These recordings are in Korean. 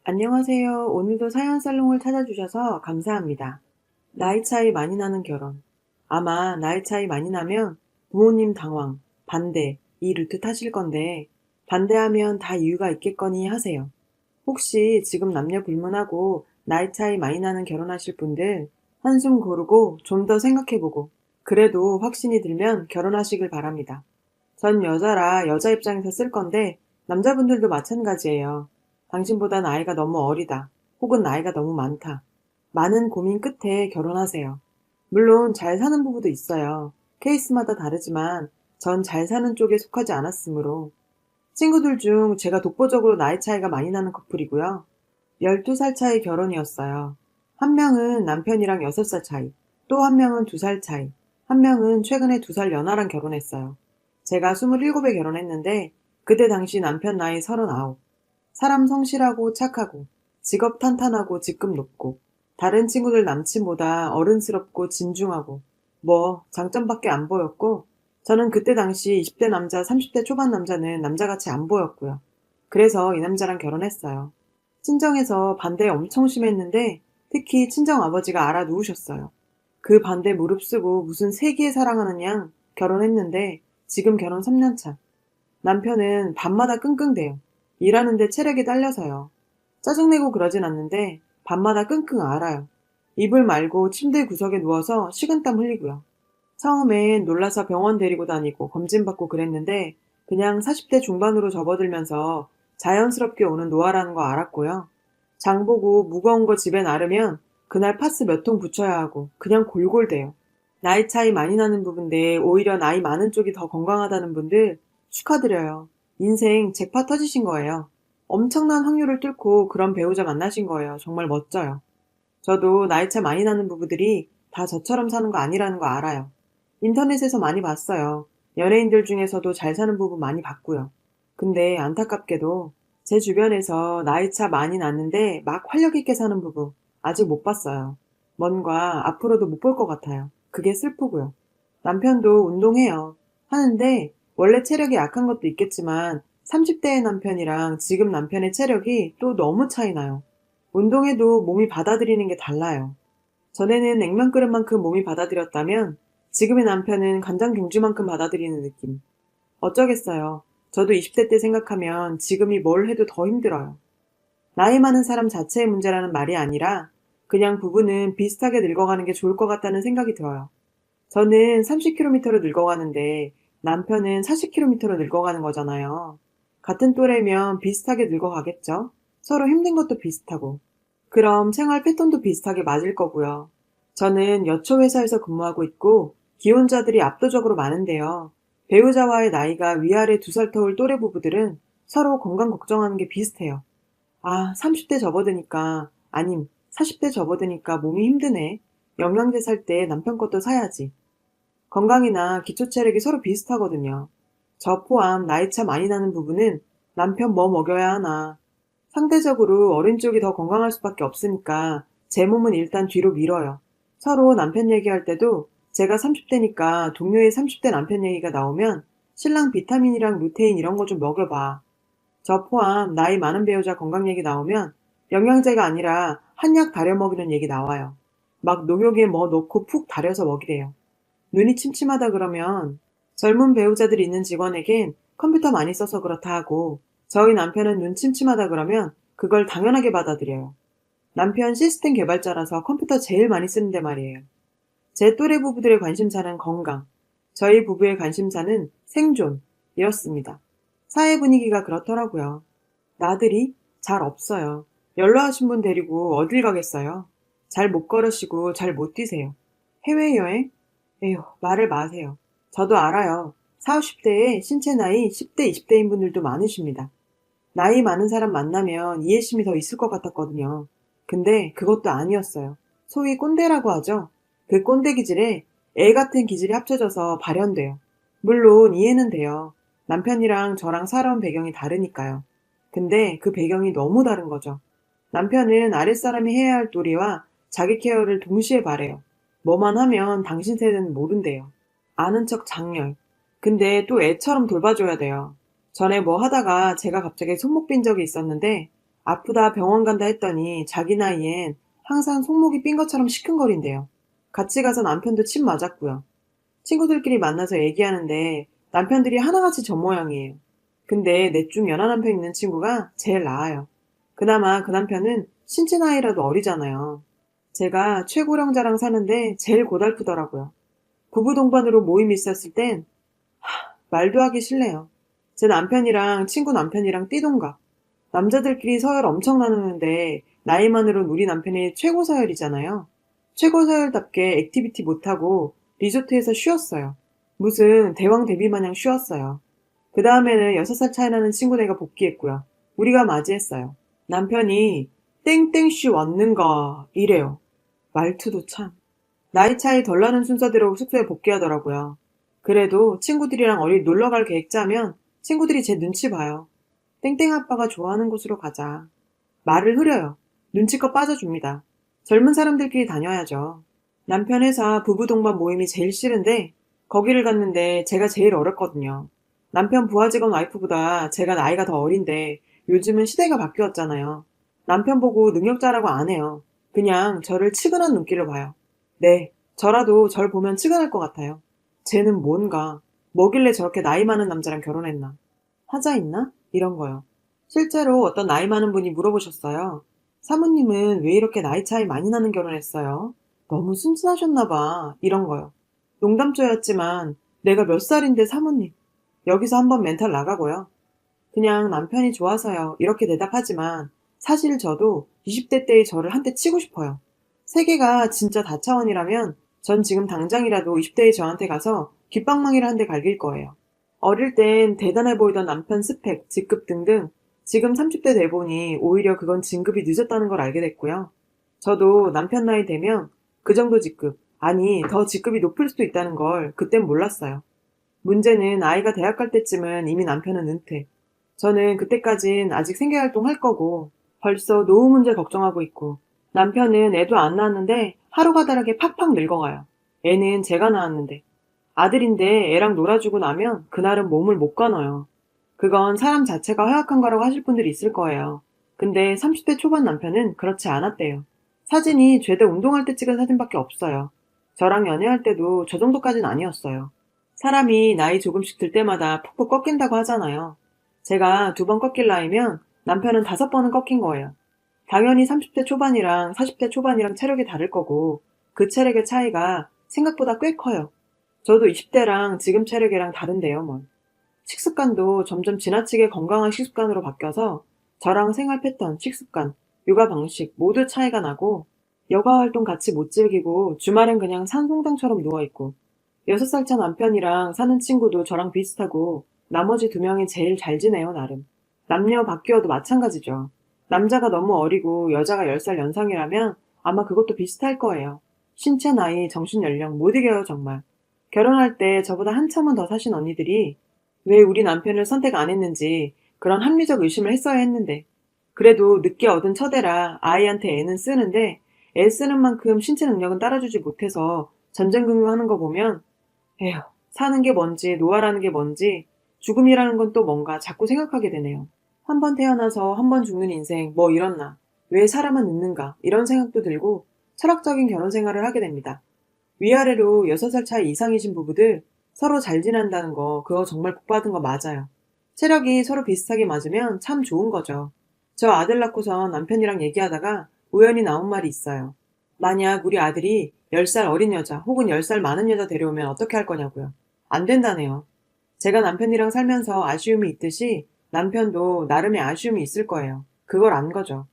안녕하세요. 오늘도 사연 살롱을 찾아주셔서 감사합니다. 나이 차이 많이 나는 결혼. 아마 나이 차이 많이 나면 부모님 당황, 반대, 이 루트 타실 건데, 반대하면 다 이유가 있겠거니 하세요. 혹시 지금 남녀 불문하고 나이 차이 많이 나는 결혼하실 분들 한숨 고르고 좀 더 생각해보고, 그래도 확신이 들면 결혼하시길 바랍니다. 전 여자라 여자 입장에서 쓸 건데, 남자분들도 마찬가지예요. 당신보다 나이가 너무 어리다. 혹은 나이가 너무 많다. 많은 고민 끝에 결혼하세요. 물론 잘 사는 부부도 있어요. 케이스마다 다르지만 전 잘 사는 쪽에 속하지 않았으므로. 친구들 중 제가 독보적으로 나이 차이가 많이 나는 커플이고요. 12살 차이 결혼이었어요. 한 명은 남편이랑 6살 차이, 또 한 명은 2살 차이, 한 명은 최근에 2살 연하랑 결혼했어요. 제가 27에 결혼했는데 그때 당시 남편 나이 39. 사람 성실하고 착하고 직업 탄탄하고 직급 높고 다른 친구들 남친보다 어른스럽고 진중하고 뭐 장점밖에 안 보였고 저는 그때 당시 20대 남자 30대 초반 남자는 남자같이 안 보였고요. 그래서 이 남자랑 결혼했어요. 친정에서 반대 엄청 심했는데 특히 친정아버지가 알아 누우셨어요. 그 반대 무릅쓰고 무슨 세기에 사랑하는 양 결혼했는데 지금 결혼 3년 차. 남편은 밤마다 끙끙대요. 일하는데 체력이 딸려서요. 짜증내고 그러진 않는데 밤마다 끙끙 앓아요. 이불 말고 침대 구석에 누워서 식은땀 흘리고요. 처음엔 놀라서 병원 데리고 다니고 검진받고 그랬는데 그냥 40대 중반으로 접어들면서 자연스럽게 오는 노화라는 거 알았고요. 장 보고 무거운 거 집에 나르면 그날 파스 몇 통 붙여야 하고 그냥 골골대요. 나이 차이 많이 나는 부분인데 오히려 나이 많은 쪽이 더 건강하다는 분들 축하드려요. 인생 잭팟 터지신 거예요. 엄청난 확률을 뚫고 그런 배우자 만나신 거예요. 정말 멋져요. 저도 나이 차 많이 나는 부부들이 다 저처럼 사는 거 아니라는 거 알아요. 인터넷에서 많이 봤어요. 연예인들 중에서도 잘 사는 부부 많이 봤고요. 근데 안타깝게도 제 주변에서 나이 차 많이 났는데 막 활력 있게 사는 부부 아직 못 봤어요. 뭔가 앞으로도 못 볼 것 같아요. 그게 슬프고요. 남편도 운동해요. 하는데 원래 체력이 약한 것도 있겠지만 30대의 남편이랑 지금 남편의 체력이 또 너무 차이 나요. 운동해도 몸이 받아들이는 게 달라요. 전에는 냉면 끓은 만큼 몸이 받아들였다면 지금의 남편은 간장 경주만큼 받아들이는 느낌. 어쩌겠어요. 저도 20대 때 생각하면 지금이 뭘 해도 더 힘들어요. 나이 많은 사람 자체의 문제라는 말이 아니라 그냥 부부는 비슷하게 늙어가는 게 좋을 것 같다는 생각이 들어요. 저는 30km로 늙어가는데 남편은 40km로 늙어가는 거잖아요. 같은 또래면 비슷하게 늙어가겠죠? 서로 힘든 것도 비슷하고. 그럼 생활 패턴도 비슷하게 맞을 거고요. 저는 여초 회사에서 근무하고 있고 기혼자들이 압도적으로 많은데요. 배우자와의 나이가 위아래 2살 터울 또래 부부들은 서로 건강 걱정하는 게 비슷해요. 아, 30대 접어드니까, 아님, 40대 접어드니까 몸이 힘드네. 영양제 살 때 남편 것도 사야지. 건강이나 기초 체력이 서로 비슷하거든요. 저 포함 나이 차 많이 나는 부부는 남편 뭐 먹여야 하나. 상대적으로 어린 쪽이 더 건강할 수밖에 없으니까 제 몸은 일단 뒤로 밀어요. 서로 남편 얘기할 때도 제가 30대니까 동료의 30대 남편 얘기가 나오면 신랑 비타민이랑 루테인 이런 거 좀 먹여봐. 저 포함 나이 많은 배우자 건강 얘기 나오면 영양제가 아니라 한약 다려 먹이는 얘기 나와요. 막 농욕에 뭐 넣고 푹 다려서 먹이래요. 눈이 침침하다 그러면 젊은 배우자들이 있는 직원에겐 컴퓨터 많이 써서 그렇다 하고 저희 남편은 눈 침침하다 그러면 그걸 당연하게 받아들여요. 남편 시스템 개발자라서 컴퓨터 제일 많이 쓰는데 말이에요. 제 또래 부부들의 관심사는 건강, 저희 부부의 관심사는 생존, 이렇습니다. 사회 분위기가 그렇더라고요. 나들이 잘 없어요. 연로하신 분 데리고 어딜 가겠어요? 잘 못 걸으시고 잘 못 뛰세요. 해외여행? 에휴, 말을 마세요. 저도 알아요. 40, 50대에 신체 나이 10대, 20대인 분들도 많으십니다. 나이 많은 사람 만나면 이해심이 더 있을 것 같았거든요. 근데 그것도 아니었어요. 소위 꼰대라고 하죠. 그 꼰대 기질에 애 같은 기질이 합쳐져서 발현돼요. 물론 이해는 돼요. 남편이랑 저랑 살아온 배경이 다르니까요. 근데 그 배경이 너무 다른 거죠. 남편은 아랫사람이 해야 할 도리와 자기 케어를 동시에 바래요. 뭐만 하면 당신 세대는 모른대요. 아는 척 장렬. 근데 또 애처럼 돌봐줘야 돼요. 전에 뭐 하다가 제가 갑자기 손목 빈 적이 있었는데 아프다 병원 간다 했더니 자기 나이엔 항상 손목이 삔 것처럼 시큰거린대요. 같이 가서 남편도 침 맞았고요. 친구들끼리 만나서 얘기하는데 남편들이 하나같이 저 모양이에요. 근데 넷 중 연하 남편 있는 친구가 제일 나아요. 그나마 그 남편은 신체 나이라도 어리잖아요. 제가 최고령자랑 사는데 제일 고달프더라고요. 부부 동반으로 모임이 있었을 땐 말도 하기 싫네요. 제 남편이랑 친구 남편이랑 띠동갑. 남자들끼리 서열 엄청 나누는데 나이만으론 우리 남편이 최고 서열이잖아요. 최고 서열답게 액티비티 못하고 리조트에서 쉬었어요. 무슨 대왕 대비 마냥 쉬었어요. 그 다음에는 6살 차이 나는 친구네가 복귀했고요. 우리가 맞이했어요. 남편이 땡땡씨 왔는가 이래요. 말투도 참. 나이 차이 덜 나는 순서대로 숙소에 복귀하더라고요. 그래도 친구들이랑 어디 놀러 갈 계획 짜면 친구들이 제 눈치 봐요. 땡땡 아빠가 좋아하는 곳으로 가자. 말을 흐려요. 눈치껏 빠져줍니다. 젊은 사람들끼리 다녀야죠. 남편 회사 부부 동반 모임이 제일 싫은데 거기를 갔는데 제가 제일 어렸거든요. 남편 부하 직원 와이프보다 제가 나이가 더 어린데 요즘은 시대가 바뀌었잖아요. 남편 보고 능력자라고 안 해요. 그냥 저를 측은한 눈길로 봐요. 네, 저라도 절 보면 측은할 것 같아요. 쟤는 뭔가, 뭐길래 저렇게 나이 많은 남자랑 결혼했나? 하자 있나? 이런 거요. 실제로 어떤 나이 많은 분이 물어보셨어요. 사모님은 왜 이렇게 나이 차이 많이 나는 결혼했어요? 너무 순진하셨나 봐. 이런 거요. 농담조였지만 내가 몇 살인데 사모님. 여기서 한번 멘탈 나가고요. 그냥 남편이 좋아서요. 이렇게 대답하지만 사실 저도 20대 때의 저를 한대 치고 싶어요. 세계가 진짜 다차원이라면 전 지금 당장이라도 20대의 저한테 가서 귓방망이를 한 대 갈길 거예요. 어릴 땐 대단해 보이던 남편 스펙, 직급 등등 지금 30대 돼 보니 오히려 그건 진급이 늦었다는 걸 알게 됐고요. 저도 남편 나이 되면 그 정도 직급, 아니 더 직급이 높을 수도 있다는 걸 그땐 몰랐어요. 문제는 아이가 대학 갈 때쯤은 이미 남편은 은퇴. 저는 그때까진 아직 생계활동 할 거고 벌써 노후 문제 걱정하고 있고 남편은 애도 안 낳았는데 하루가 다르게 팍팍 늙어가요. 애는 제가 낳았는데. 아들인데 애랑 놀아주고 나면 그날은 몸을 못 가눠요. 그건 사람 자체가 허약한 거라고 하실 분들이 있을 거예요. 근데 30대 초반 남편은 그렇지 않았대요. 사진이 죄다 운동할 때 찍은 사진밖에 없어요. 저랑 연애할 때도 저 정도까진 아니었어요. 사람이 나이 조금씩 들 때마다 푹푹 꺾인다고 하잖아요. 제가 2번 꺾일 나이면 남편은 5번은 꺾인 거예요. 당연히 30대 초반이랑 40대 초반이랑 체력이 다를 거고 그 체력의 차이가 생각보다 꽤 커요. 저도 20대랑 지금 체력이랑 다른데요, 뭐. 식습관도 점점 지나치게 건강한 식습관으로 바뀌어서 저랑 생활 패턴, 식습관, 육아 방식 모두 차이가 나고 여가 활동 같이 못 즐기고 주말엔 그냥 산송장처럼 누워있고 6살 차 남편이랑 사는 친구도 저랑 비슷하고 나머지 2명이 제일 잘 지내요, 나름. 남녀 바뀌어도 마찬가지죠. 남자가 너무 어리고 여자가 10살 연상이라면 아마 그것도 비슷할 거예요. 신체 나이, 정신 연령 못 이겨요, 정말. 결혼할 때 저보다 한참은 더 사신 언니들이 왜 우리 남편을 선택 안 했는지 그런 합리적 의심을 했어야 했는데 그래도 늦게 얻은 처대라 아이한테 애는 쓰는데 애 쓰는 만큼 신체 능력은 따라주지 못해서 전전긍긍하는 거 보면 에휴, 사는 게 뭔지 노화라는 게 뭔지 죽음이라는 건 또 뭔가 자꾸 생각하게 되네요. 한 번 태어나서 한 번 죽는 인생 뭐 이렇나 왜 사람은 늙는가 이런 생각도 들고 철학적인 결혼 생활을 하게 됩니다. 위아래로 6살 차이 이상이신 부부들 서로 잘 지낸다는 거 그거 정말 복 받은 거 맞아요. 체력이 서로 비슷하게 맞으면 참 좋은 거죠. 저 아들 낳고선 남편이랑 얘기하다가 우연히 나온 말이 있어요. 만약 우리 아들이 10살 어린 여자 혹은 10살 많은 여자 데려오면 어떻게 할 거냐고요. 안 된다네요. 제가 남편이랑 살면서 아쉬움이 있듯이 남편도 나름의 아쉬움이 있을 거예요. 그걸 안 거죠.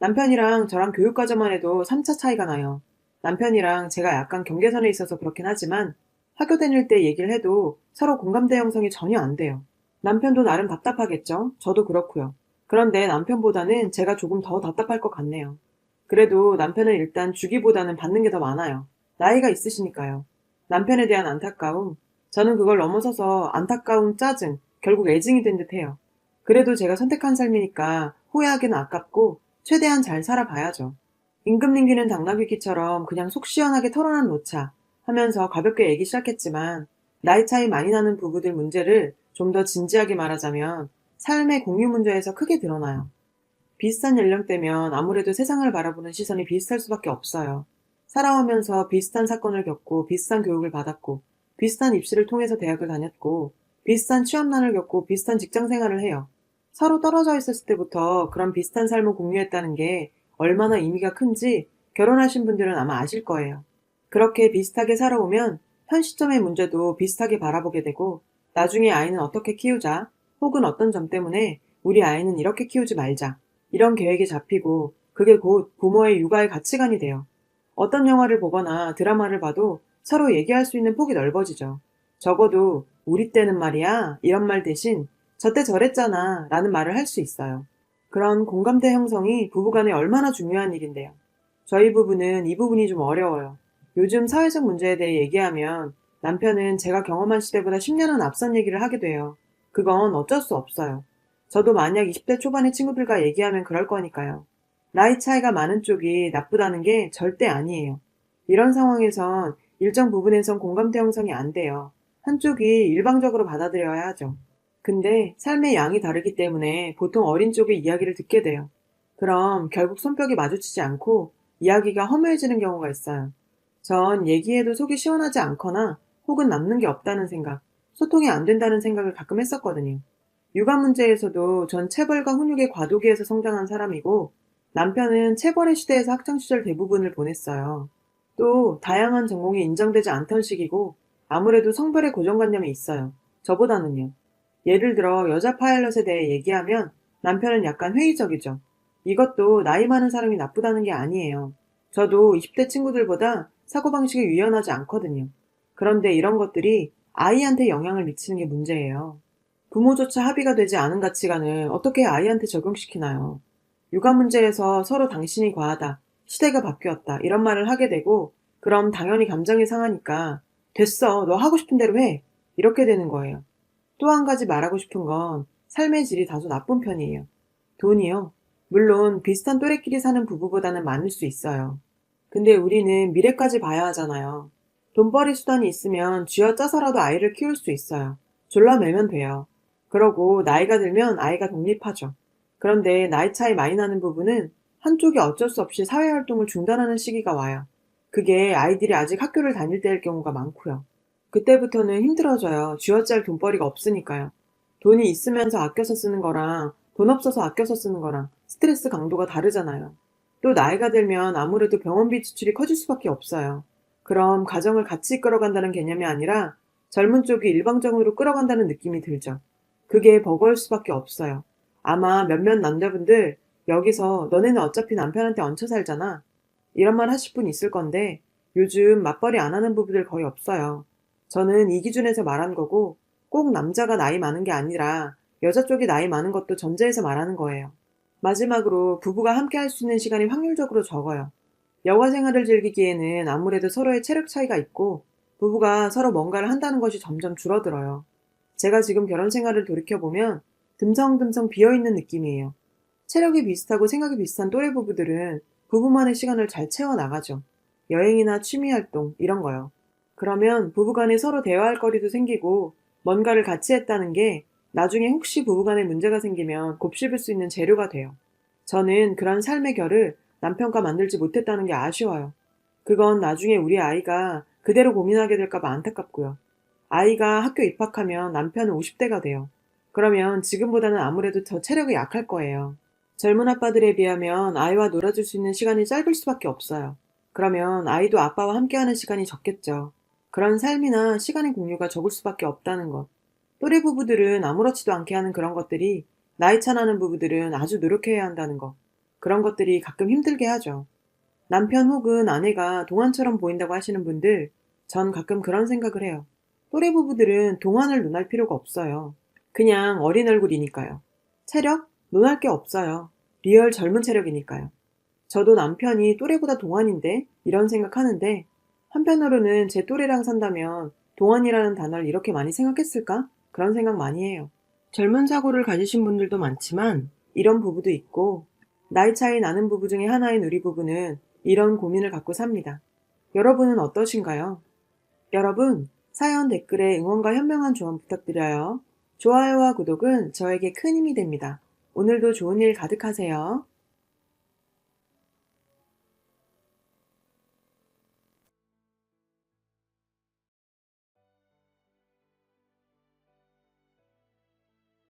남편이랑 저랑 교육과정만 해도 3차 차이가 나요. 남편이랑 제가 약간 경계선에 있어서 그렇긴 하지만 학교 다닐 때 얘기를 해도 서로 공감대 형성이 전혀 안 돼요. 남편도 나름 답답하겠죠? 저도 그렇고요. 그런데 남편보다는 제가 조금 더 답답할 것 같네요. 그래도 남편은 일단 주기보다는 받는 게 더 많아요. 나이가 있으시니까요. 남편에 대한 안타까움, 저는 그걸 넘어서서 안타까움, 짜증, 결국 애증이 된 듯해요. 그래도 제가 선택한 삶이니까 후회하기는 아깝고 최대한 잘 살아봐야죠. 임금 님기는 당나귀기처럼 그냥 속 시원하게 털어난 놓자 하면서 가볍게 얘기 시작했지만 나이 차이 많이 나는 부부들 문제를 좀 더 진지하게 말하자면 삶의 공유 문제에서 크게 드러나요. 비슷한 연령대면 아무래도 세상을 바라보는 시선이 비슷할 수밖에 없어요. 살아오면서 비슷한 사건을 겪고 비슷한 교육을 받았고 비슷한 입시를 통해서 대학을 다녔고 비슷한 취업난을 겪고 비슷한 직장 생활을 해요. 서로 떨어져 있었을 때부터 그런 비슷한 삶을 공유했다는 게 얼마나 의미가 큰지 결혼하신 분들은 아마 아실 거예요. 그렇게 비슷하게 살아오면 현 시점의 문제도 비슷하게 바라보게 되고 나중에 아이는 어떻게 키우자 혹은 어떤 점 때문에 우리 아이는 이렇게 키우지 말자 이런 계획이 잡히고 그게 곧 부모의 육아의 가치관이 돼요. 어떤 영화를 보거나 드라마를 봐도 서로 얘기할 수 있는 폭이 넓어지죠. 적어도 우리 때는 말이야 이런 말 대신 저때 저랬잖아 라는 말을 할 수 있어요. 그런 공감대 형성이 부부간에 얼마나 중요한 일인데요. 저희 부부는 이 부분이 좀 어려워요. 요즘 사회적 문제에 대해 얘기하면 남편은 제가 경험한 시대보다 10년은 앞선 얘기를 하게 돼요. 그건 어쩔 수 없어요. 저도 만약 20대 초반의 친구들과 얘기하면 그럴 거니까요. 나이 차이가 많은 쪽이 나쁘다는 게 절대 아니에요. 이런 상황에선 일정 부분에선 공감대 형성이 안 돼요. 한쪽이 일방적으로 받아들여야 하죠. 근데 삶의 양이 다르기 때문에 보통 어린 쪽의 이야기를 듣게 돼요. 그럼 결국 손뼉이 마주치지 않고 이야기가 허무해지는 경우가 있어요. 전 얘기해도 속이 시원하지 않거나 혹은 남는 게 없다는 생각, 소통이 안 된다는 생각을 가끔 했었거든요. 육아 문제에서도 전 체벌과 훈육의 과도기에서 성장한 사람이고 남편은 체벌의 시대에서 학창시절 대부분을 보냈어요. 또 다양한 전공이 인정되지 않던 시기고 아무래도 성별의 고정관념이 있어요. 저보다는요. 예를 들어 여자 파일럿에 대해 얘기하면 남편은 약간 회의적이죠. 이것도 나이 많은 사람이 나쁘다는 게 아니에요. 저도 20대 친구들보다 사고방식이 유연하지 않거든요. 그런데 이런 것들이 아이한테 영향을 미치는 게 문제예요. 부모조차 합의가 되지 않은 가치관을 어떻게 아이한테 적용시키나요? 육아 문제에서 서로 당신이 과하다, 시대가 바뀌었다, 이런 말을 하게 되고, 그럼 당연히 감정이 상하니까, 됐어, 너 하고 싶은 대로 해. 이렇게 되는 거예요. 또 한 가지 말하고 싶은 건 삶의 질이 다소 나쁜 편이에요. 돈이요. 물론 비슷한 또래끼리 사는 부부보다는 많을 수 있어요. 근데 우리는 미래까지 봐야 하잖아요. 돈벌이 수단이 있으면 쥐어짜서라도 아이를 키울 수 있어요. 졸라매면 돼요. 그러고 나이가 들면 아이가 독립하죠. 그런데 나이 차이 많이 나는 부부는 한쪽이 어쩔 수 없이 사회활동을 중단하는 시기가 와요. 그게 아이들이 아직 학교를 다닐 때일 경우가 많고요. 그때부터는 힘들어져요. 쥐어짤 돈벌이가 없으니까요. 돈이 있으면서 아껴서 쓰는 거랑 돈 없어서 아껴서 쓰는 거랑 스트레스 강도가 다르잖아요. 또 나이가 들면 아무래도 병원비 지출이 커질 수밖에 없어요. 그럼 가정을 같이 이끌어간다는 개념이 아니라 젊은 쪽이 일방적으로 끌어간다는 느낌이 들죠. 그게 버거울 수밖에 없어요. 아마 몇몇 남자분들 여기서 너네는 어차피 남편한테 얹혀 살잖아. 이런 말 하실 분 있을 건데 요즘 맞벌이 안 하는 부부들 거의 없어요. 저는 이 기준에서 말한 거고 꼭 남자가 나이 많은 게 아니라 여자 쪽이 나이 많은 것도 전제해서 말하는 거예요. 마지막으로 부부가 함께 할 수 있는 시간이 확률적으로 적어요. 여가 생활을 즐기기에는 아무래도 서로의 체력 차이가 있고 부부가 서로 뭔가를 한다는 것이 점점 줄어들어요. 제가 지금 결혼 생활을 돌이켜보면 듬성듬성 비어있는 느낌이에요. 체력이 비슷하고 생각이 비슷한 또래 부부들은 부부만의 시간을 잘 채워나가죠. 여행이나 취미활동 이런 거요. 그러면 부부간에 서로 대화할 거리도 생기고 뭔가를 같이 했다는 게 나중에 혹시 부부간에 문제가 생기면 곱씹을 수 있는 재료가 돼요. 저는 그런 삶의 결을 남편과 만들지 못했다는 게 아쉬워요. 그건 나중에 우리 아이가 그대로 고민하게 될까봐 안타깝고요. 아이가 학교 입학하면 남편은 50대가 돼요. 그러면 지금보다는 아무래도 더 체력이 약할 거예요. 젊은 아빠들에 비하면 아이와 놀아줄 수 있는 시간이 짧을 수밖에 없어요. 그러면 아이도 아빠와 함께하는 시간이 적겠죠. 그런 삶이나 시간의 공유가 적을 수밖에 없다는 것. 또래 부부들은 아무렇지도 않게 하는 그런 것들이 나이 차 나는 부부들은 아주 노력해야 한다는 것. 그런 것들이 가끔 힘들게 하죠. 남편 혹은 아내가 동안처럼 보인다고 하시는 분들, 전 가끔 그런 생각을 해요. 또래 부부들은 동안을 논할 필요가 없어요. 그냥 어린 얼굴이니까요. 체력? 논할 게 없어요. 리얼 젊은 체력이니까요. 저도 남편이 또래보다 동안인데? 이런 생각하는데 한편으로는 제 또래랑 산다면 동안이라는 단어를 이렇게 많이 생각했을까? 그런 생각 많이 해요. 젊은 사고를 가지신 분들도 많지만 이런 부부도 있고 나이 차이 나는 부부 중에 하나인 우리 부부는 이런 고민을 갖고 삽니다. 여러분은 어떠신가요? 여러분, 사연 댓글에 응원과 현명한 조언 부탁드려요. 좋아요와 구독은 저에게 큰 힘이 됩니다. 오늘도 좋은 일 가득하세요.